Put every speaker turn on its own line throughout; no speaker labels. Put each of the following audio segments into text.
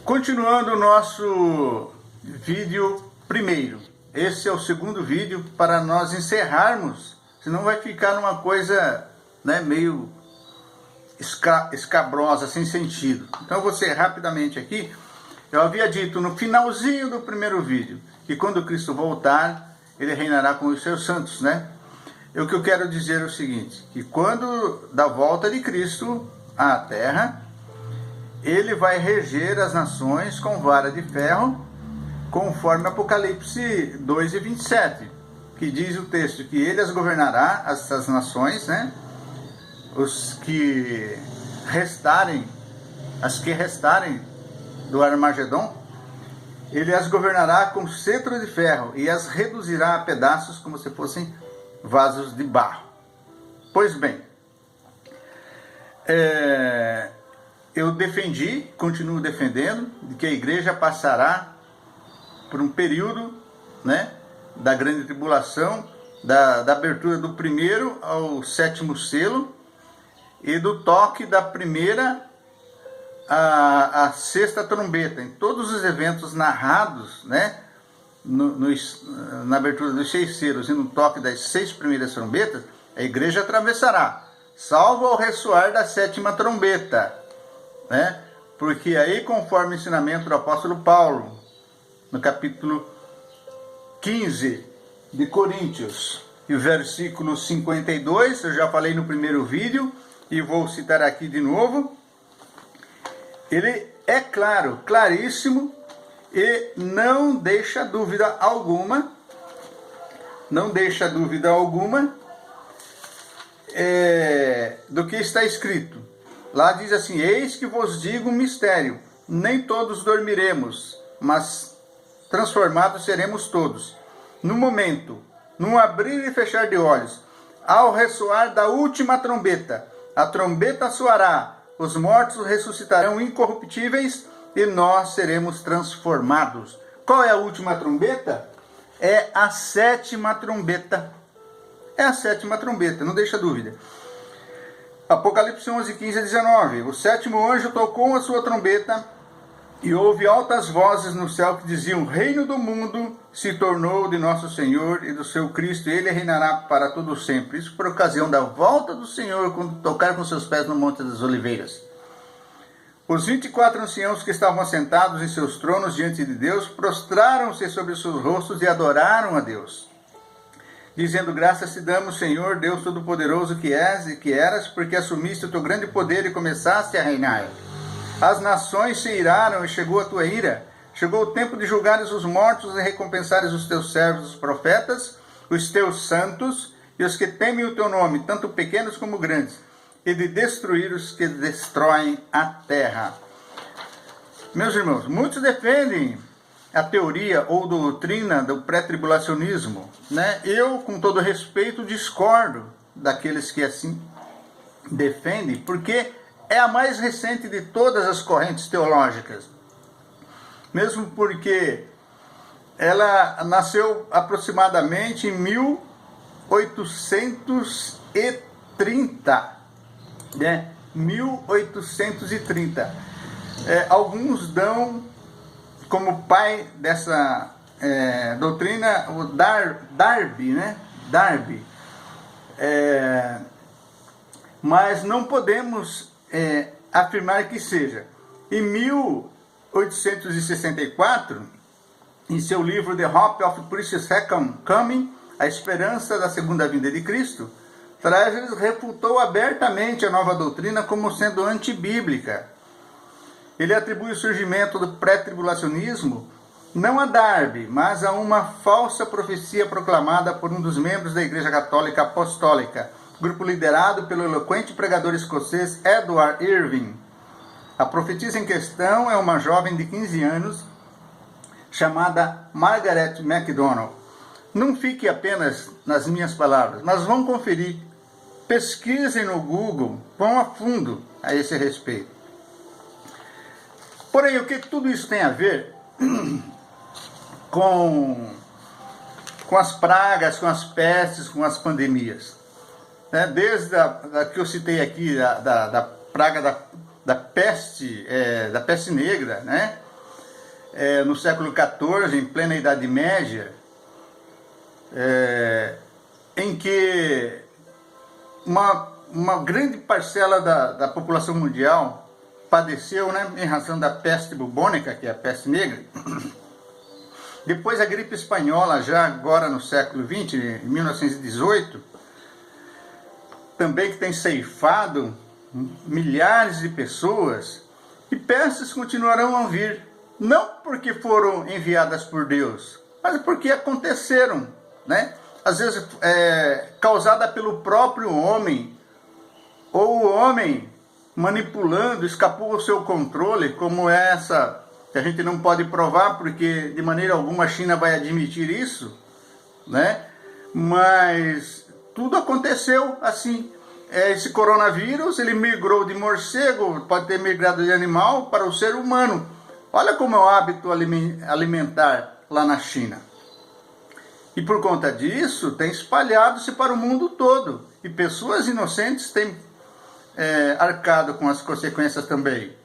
Continuando o nosso vídeo primeiro, esse é o segundo vídeo para nós encerrarmos, senão vai ficar numa coisa, né, meio escabrosa, sem sentido. Então eu vou ser rapidamente aqui. Eu havia dito no finalzinho do primeiro vídeo que quando Cristo voltar, ele reinará com os seus santos, né? E o que eu quero dizer é o seguinte, que quando da volta de Cristo à terra, ele vai reger as nações com vara de ferro, conforme Apocalipse 2:27, que diz o texto que ele as governará, essas nações, né? Os que restarem, as que restarem do Armagedon, ele as governará com cetro de ferro e as reduzirá a pedaços como se fossem vasos de barro. Pois bem, eu defendi, continuo defendendo, de que a igreja passará por um período, né, da grande tribulação, da abertura do primeiro ao sétimo selo e do toque da primeira à sexta trombeta, em todos os eventos narrados, né, na abertura dos 6 selos e no toque das 6 primeiras trombetas, a igreja atravessará, salvo ao ressoar da 7ª trombeta, né? Porque aí, conforme o ensinamento do apóstolo Paulo, no capítulo 15 de Coríntios, e o versículo 52, eu já falei no primeiro vídeo, e vou citar aqui de novo, ele é claro, claríssimo, e não deixa dúvida alguma, do que está escrito. Lá diz assim: eis que vos digo um mistério, nem todos dormiremos, mas transformados seremos todos, no momento, num abrir e fechar de olhos, ao ressoar da última trombeta. A trombeta soará, os mortos ressuscitarão incorruptíveis e nós seremos transformados. Qual é a última trombeta? É a 7ª trombeta. É a 7ª trombeta, não deixa dúvida. Apocalipse 11, 15 a 19. O 7º anjo tocou a sua trombeta e houve altas vozes no céu que diziam: o reino do mundo se tornou de nosso Senhor e do seu Cristo, e ele reinará para todo sempre. Isso por ocasião da volta do Senhor, quando tocar com seus pés no Monte das Oliveiras. Os 24 anciãos que estavam assentados em seus tronos diante de Deus, prostraram-se sobre os seus rostos e adoraram a Deus, dizendo: graças te damos, Senhor, Deus Todo-Poderoso, que és e que eras, porque assumiste o teu grande poder e começaste a reinar. As nações se iraram e chegou a tua ira. Chegou o tempo de julgares os mortos e recompensares os teus servos, os profetas, os teus santos e os que temem o teu nome, tanto pequenos como grandes, e de destruir os que destroem a terra. Meus irmãos, muitos defendem a teoria ou doutrina do pré-tribulacionismo, né? Eu, com todo respeito, discordo daqueles que assim defendem, porque é a mais recente de todas as correntes teológicas, mesmo porque ela nasceu aproximadamente em 1830, né? 1830. Alguns dão como pai dessa doutrina o Darby, né? Darby. Mas não podemos afirmar que seja. Em 1864, em seu livro The Hope of Christ's Second Coming, A Esperança da Segunda Vinda de Cristo, Trages refutou abertamente a nova doutrina como sendo antibíblica. Ele atribui o surgimento do pré-tribulacionismo não a Darby, mas a uma falsa profecia proclamada por um dos membros da Igreja Católica Apostólica, grupo liderado pelo eloquente pregador escocês Edward Irving. A profetisa em questão é uma jovem de 15 anos chamada Margaret MacDonald. Não fique apenas nas minhas palavras, mas vão conferir. Pesquisem no Google, vão a fundo a esse respeito. Porém, o que tudo isso tem a ver com as pragas, com as pestes, com as pandemias? Desde a que eu citei aqui, da praga da peste negra, né? no século XIV, em plena Idade Média, em que uma grande parcela da população mundial padeceu, né, em razão da peste bubônica, que é a peste negra. Depois a gripe espanhola, já agora no século XX, em 1918, também que tem ceifado milhares de pessoas, e pestes continuarão a vir, não porque foram enviadas por Deus, mas porque aconteceram, né? Às vezes causada pelo próprio homem, ou o homem manipulando, escapou ao seu controle, como essa, que a gente não pode provar, porque de maneira alguma a China vai admitir isso, né? Mas tudo aconteceu assim. Esse coronavírus, ele migrou de morcego, pode ter migrado de animal para o ser humano. Olha como é o hábito alimentar lá na China. E por conta disso, tem espalhado-se para o mundo todo. E pessoas inocentes têm arcado com as consequências também.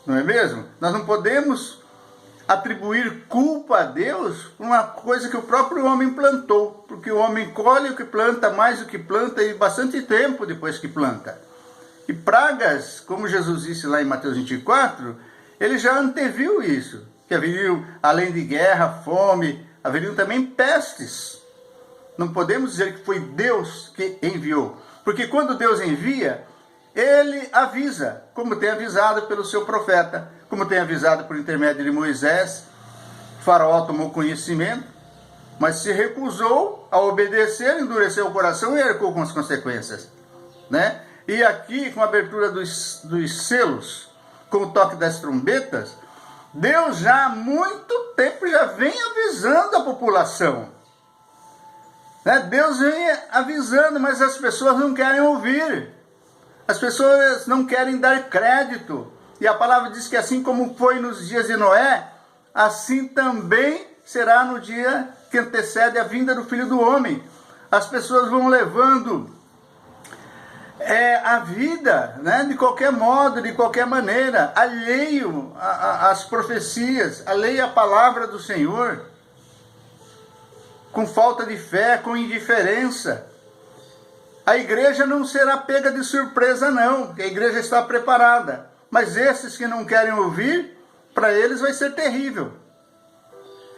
Não é mesmo? Nós não podemos atribuir culpa a Deus por uma coisa que o próprio homem plantou, porque o homem colhe o que planta, mais o que planta, e bastante tempo depois que planta. E pragas, como Jesus disse lá em Mateus 24, ele já anteviu isso, que haveriam, além de guerra, fome, haveriam também pestes. Não podemos dizer que foi Deus que enviou, porque quando Deus envia, ele avisa, como tem avisado pelo seu profeta, como tem avisado por intermédio de Moisés. Faraó tomou conhecimento, mas se recusou a obedecer, endureceu o coração e arcou com as consequências, né? E aqui, com a abertura dos selos, com o toque das trombetas, Deus já há muito tempo já vem avisando a população, né? Deus vem avisando, mas as pessoas não querem ouvir. As pessoas não querem dar crédito. E a palavra diz que assim como foi nos dias de Noé, assim também será no dia que antecede a vinda do Filho do Homem. As pessoas vão levando a vida, né, de qualquer modo, de qualquer maneira, alheio às profecias, alheio à palavra do Senhor, com falta de fé, com indiferença. A igreja não será pega de surpresa, não, a igreja está preparada. Mas esses que não querem ouvir, para eles vai ser terrível.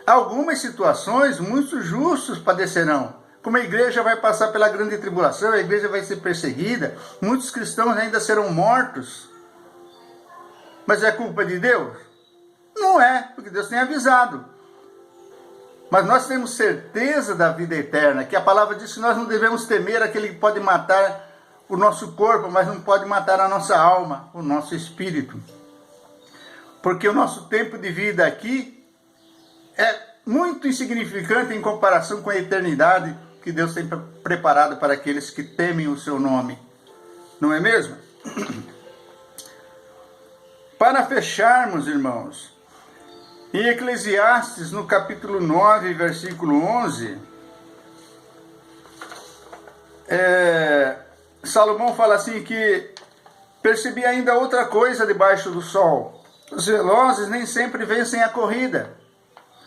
Algumas situações, muitos justos padecerão. Como a igreja vai passar pela grande tribulação, a igreja vai ser perseguida, muitos cristãos ainda serão mortos. Mas é culpa de Deus? Não é, porque Deus tem avisado. Mas nós temos certeza da vida eterna, que a palavra diz que nós não devemos temer aquele que pode matar o nosso corpo, mas não pode matar a nossa alma, o nosso espírito. Porque o nosso tempo de vida aqui é muito insignificante em comparação com a eternidade que Deus tem preparado para aqueles que temem o seu nome. Não é mesmo? Para fecharmos, irmãos, em Eclesiastes, no capítulo 9, versículo 11, Salomão fala assim que percebi ainda outra coisa debaixo do sol. Os velozes nem sempre vencem a corrida.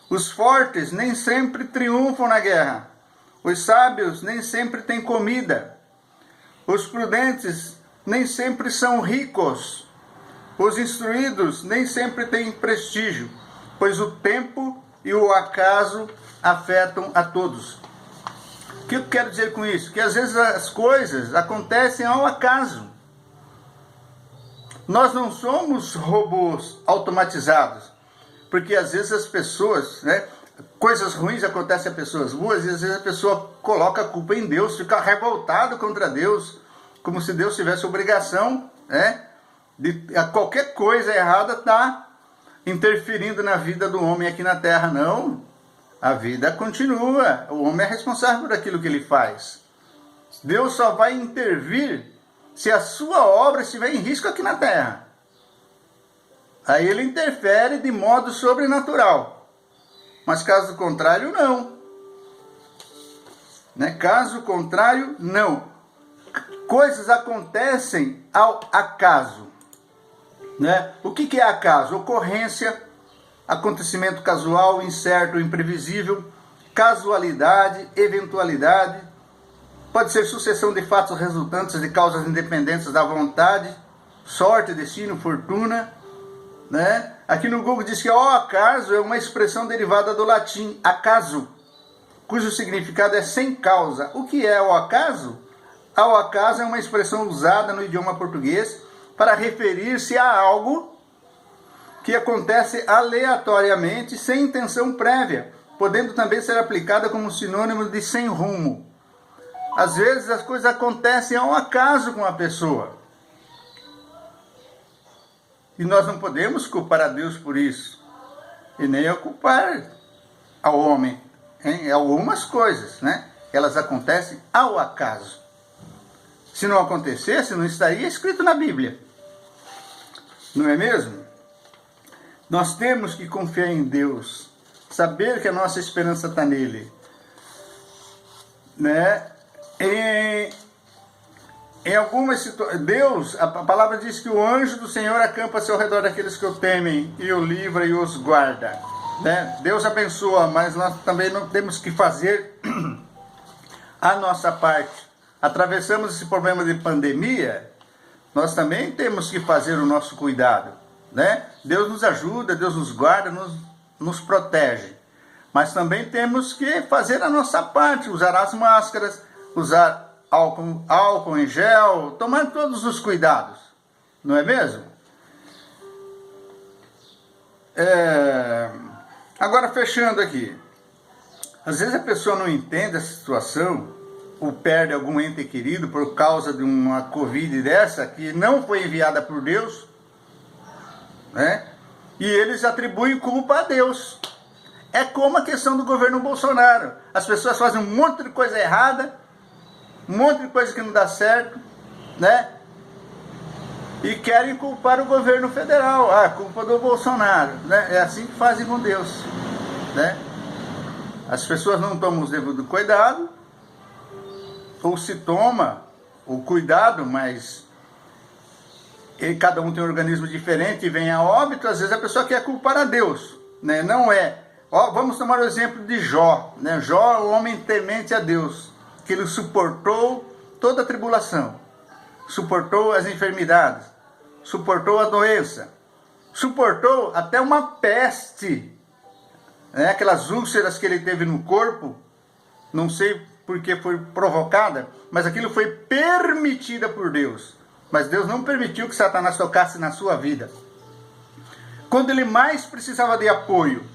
Os fortes nem sempre triunfam na guerra. Os sábios nem sempre têm comida. Os prudentes nem sempre são ricos. Os instruídos nem sempre têm prestígio, pois o tempo e o acaso afetam a todos. O que eu quero dizer com isso? Que às vezes as coisas acontecem ao acaso. Nós não somos robôs automatizados, porque às vezes as pessoas, né, coisas ruins acontecem a pessoas boas, e às vezes a pessoa coloca a culpa em Deus, fica revoltado contra Deus, como se Deus tivesse obrigação, né, de a qualquer coisa errada estar interferindo na vida do homem aqui na terra. Não. A vida continua, o homem é responsável por aquilo que ele faz. Deus só vai intervir se a sua obra estiver em risco aqui na terra. Aí ele interfere de modo sobrenatural. Mas caso contrário, não. Né? Caso contrário, não. Coisas acontecem ao acaso. Né? O que é acaso? Ocorrência acontecimento casual, incerto, imprevisível, casualidade, eventualidade, pode ser sucessão de fatos resultantes de causas independentes da vontade, sorte, destino, fortuna, né? Aqui no Google diz que o acaso é uma expressão derivada do latim acaso, cujo significado é sem causa. O que é o acaso? O acaso é uma expressão usada no idioma português para referir-se a algo que acontece aleatoriamente, sem intenção prévia, podendo também ser aplicada como sinônimo de sem rumo. Às vezes as coisas acontecem ao acaso com a pessoa. E nós não podemos culpar a Deus por isso. E nem culpar ao homem. Em algumas coisas, né? Elas acontecem ao acaso. Se não acontecesse, não estaria escrito na Bíblia. Não é mesmo? Nós temos que confiar em Deus. Saber que a nossa esperança está nele. Né? Em algumas situações, Deus, a palavra diz que o anjo do Senhor acampa-se ao redor daqueles que o temem e o livra e os guarda. Né? Deus abençoa, mas nós também não temos que fazer a nossa parte. Atravessamos esse problema de pandemia, nós também temos que fazer o nosso cuidado. Né? Deus nos ajuda, Deus nos guarda, nos protege. Mas também temos que fazer a nossa parte, usar as máscaras, usar álcool em gel, tomar todos os cuidados, não é mesmo? Agora, fechando aqui, às vezes a pessoa não entende a situação, ou perde algum ente querido por causa de uma Covid dessa, que não foi enviada por Deus, né? E eles atribuem culpa a Deus. É como a questão do governo Bolsonaro. As pessoas fazem um monte de coisa errada, um monte de coisa que não dá certo, né? E querem culpar o governo federal. A culpa do Bolsonaro, né? É assim que fazem com Deus, né? As pessoas não tomam o devido cuidado, ou se toma o cuidado, mas cada um tem um organismo diferente e vem a óbito. Às vezes a pessoa quer culpar a Deus, né? Não é. Vamos tomar o exemplo de Jó, né? Jó, o homem temente a Deus, que ele suportou toda a tribulação, suportou as enfermidades, suportou a doença, suportou até uma peste, né? Aquelas úlceras que ele teve no corpo, não sei por que foi provocada, mas aquilo foi permitida por Deus. Mas Deus não permitiu que Satanás tocasse na sua vida. Quando ele mais precisava de apoio,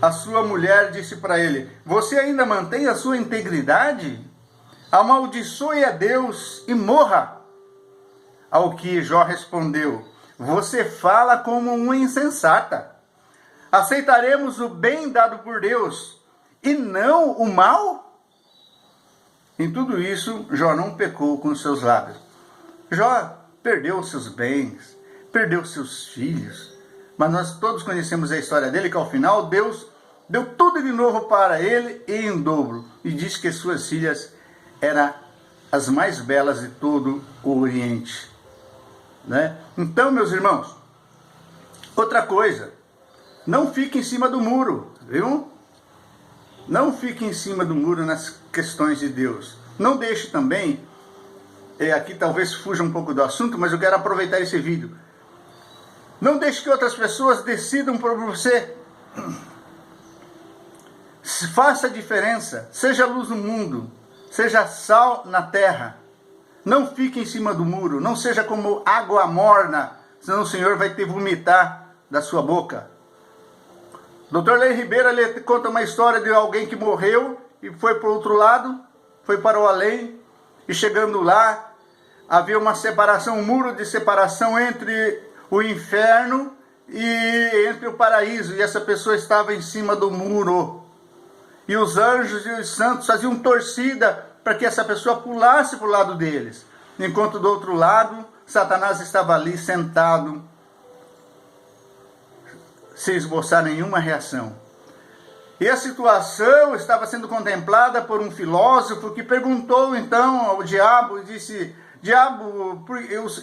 a sua mulher disse para ele: você ainda mantém a sua integridade? Amaldiçoe a Deus e morra. Ao que Jó respondeu: você fala como uma insensata. Aceitaremos o bem dado por Deus e não o mal? Em tudo isso, Jó não pecou com seus lábios. Jó perdeu seus bens, perdeu seus filhos, mas nós todos conhecemos a história dele, que ao final Deus deu tudo de novo para ele e em dobro, e disse que suas filhas eram as mais belas de todo o Oriente, né? Então, meus irmãos, outra coisa, não fique em cima do muro, viu? Não fique em cima do muro nas questões de Deus. Não deixe também, aqui talvez fuja um pouco do assunto, mas eu quero aproveitar esse vídeo. Não deixe que outras pessoas decidam por você. Faça a diferença, seja luz no mundo, seja sal na terra. Não fique em cima do muro, não seja como água morna, senão o Senhor vai te vomitar da sua boca. Dr. Lei Ribeiro, ele conta uma história de alguém que morreu e foi para o outro lado, foi para o além, e chegando lá, havia uma separação, um muro de separação entre o inferno e entre o paraíso, e essa pessoa estava em cima do muro. E os anjos e os santos faziam torcida para que essa pessoa pulasse para o lado deles, enquanto do outro lado, Satanás estava ali sentado, sem esboçar nenhuma reação. E a situação estava sendo contemplada por um filósofo que perguntou então ao diabo, e disse: diabo,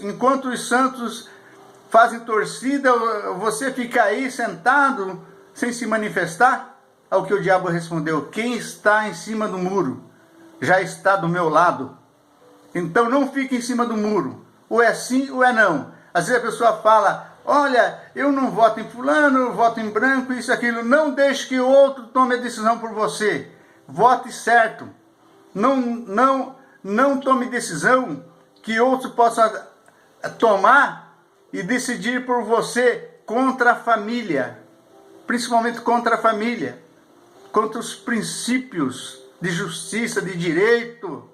enquanto os santos fazem torcida, você fica aí sentado sem se manifestar? Ao que o diabo respondeu: quem está em cima do muro já está do meu lado. Então não fique em cima do muro, ou é sim ou é não. Às vezes a pessoa fala: olha, eu não voto em fulano, eu voto em branco, isso, aquilo. Não deixe que o outro tome a decisão por você. Vote certo. Não tome decisão que outro possa tomar e decidir por você contra a família. Principalmente contra a família. Contra os princípios de justiça, de direito.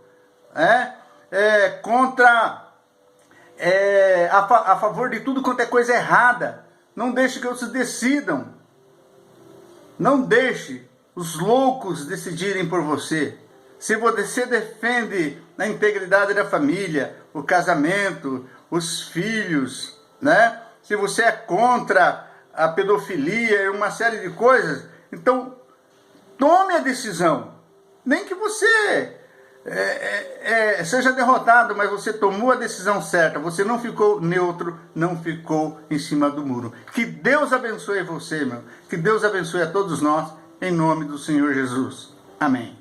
A favor de tudo quanto é coisa errada. Não deixe que outros decidam. Não deixe os loucos decidirem por você. Se você defende a integridade da família, o casamento, os filhos, né? Se você é contra a pedofilia e uma série de coisas, então tome a decisão. Nem que você seja derrotado, mas você tomou a decisão certa. Você não ficou neutro, não ficou em cima do muro. Que Deus abençoe você, meu. Que Deus abençoe a todos nós, em nome do Senhor Jesus. Amém.